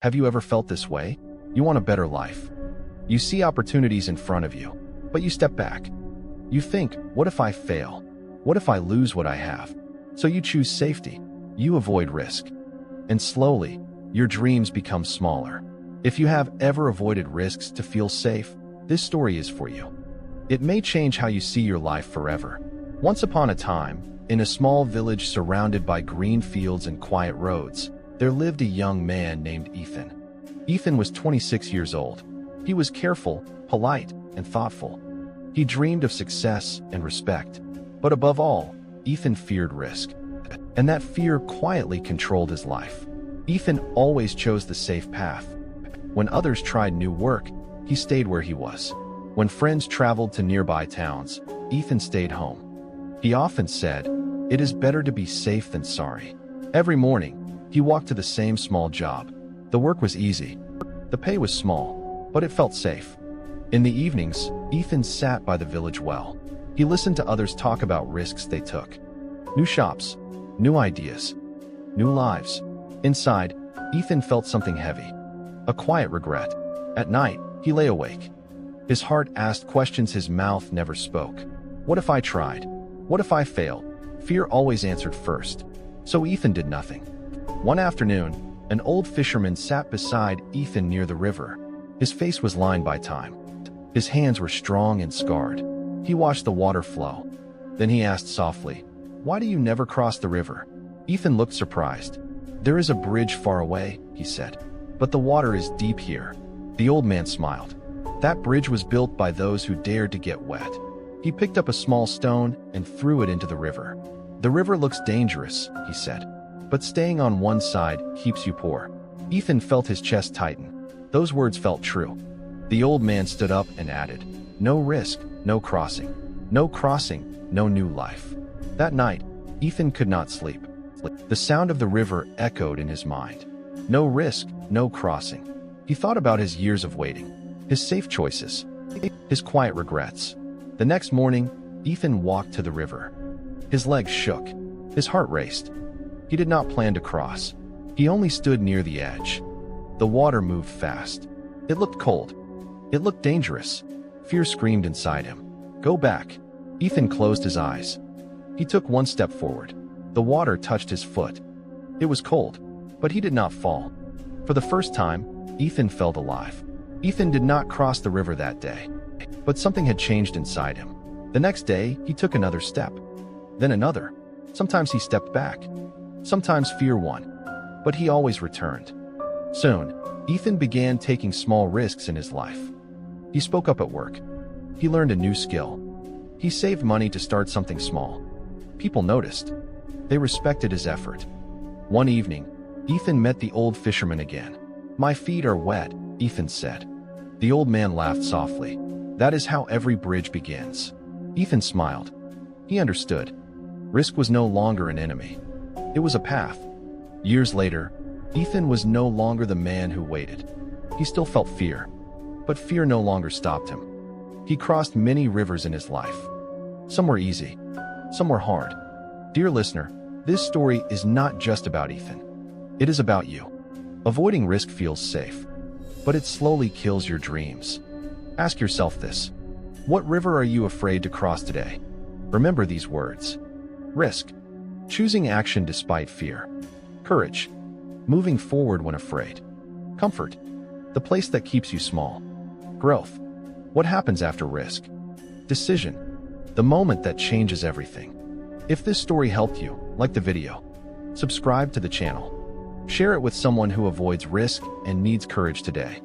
Have you ever felt this way? You want a better life. You see opportunities in front of you, but you step back. You think, what if I fail? What if I lose what I have? So you choose safety. You avoid risk. And slowly, your dreams become smaller. If you have ever avoided risks to feel safe, this story is for you. It may change how you see your life forever. Once upon a time, in a small village surrounded by green fields and quiet roads, there lived a young man named Ethan. Ethan was 26 years old. He was careful, polite, and thoughtful. He dreamed of success and respect. But above all, Ethan feared risk. And that fear quietly controlled his life. Ethan always chose the safe path. When others tried new work, he stayed where he was. When friends traveled to nearby towns, Ethan stayed home. He often said, "It is better to be safe than sorry." Every morning, he walked to the same small job. The work was easy. The pay was small, but it felt safe. In the evenings, Ethan sat by the village well. He listened to others talk about risks they took. New shops, new ideas, new lives. Inside, Ethan felt something heavy. A quiet regret. At night, he lay awake. His heart asked questions his mouth never spoke. What if I tried? What if I failed? Fear always answered first. So Ethan did nothing. One afternoon, an old fisherman sat beside Ethan near the river. His face was lined by time. His hands were strong and scarred. He watched the water flow. Then he asked softly, "Why do you never cross the river?" Ethan looked surprised. "There is a bridge far away," he said. "But the water is deep here." The old man smiled. That bridge was built by those who dared to get wet. He picked up a small stone and threw it into the river. "The river looks dangerous," he said, "but staying on one side keeps you poor." Ethan felt his chest tighten. Those words felt true. The old man stood up and added, "No risk, no crossing. No crossing, no new life." That night, Ethan could not sleep. The sound of the river echoed in his mind. No risk, no crossing. He thought about his years of waiting, his safe choices, his quiet regrets. The next morning, Ethan walked to the river. His legs shook. His heart raced. He did not plan to cross. He only stood near the edge. The water moved fast. It looked cold. It looked dangerous. Fear screamed inside him. "Go back." Ethan closed his eyes. He took one step forward. The water touched his foot. It was cold, but he did not fall. For the first time, Ethan felt alive. Ethan did not cross the river that day, but something had changed inside him. The next day, he took another step, then another. Sometimes he stepped back. Sometimes fear won, but he always returned. Soon, Ethan began taking small risks in his life. He spoke up at work. He learned a new skill. He saved money to start something small. People noticed. They respected his effort. One evening, Ethan met the old fisherman again. "My feet are wet," Ethan said. The old man laughed softly. "That is how every bridge begins." Ethan smiled. He understood. Risk was no longer an enemy. It was a path. Years later, Ethan was no longer the man who waited. He still felt fear, but fear no longer stopped him. He crossed many rivers in his life. Some were easy, some were hard. Dear listener, this story is not just about Ethan. It is about you. Avoiding risk feels safe, but it slowly kills your dreams. Ask yourself this: what river are you afraid to cross today? Remember these words: risk, choosing action despite fear; courage, moving forward when afraid; comfort, the place that keeps you small; growth, what happens after risk; decision, the moment that changes everything. If this story helped you, like the video, subscribe to the channel. Share it with someone who avoids risk and needs courage today.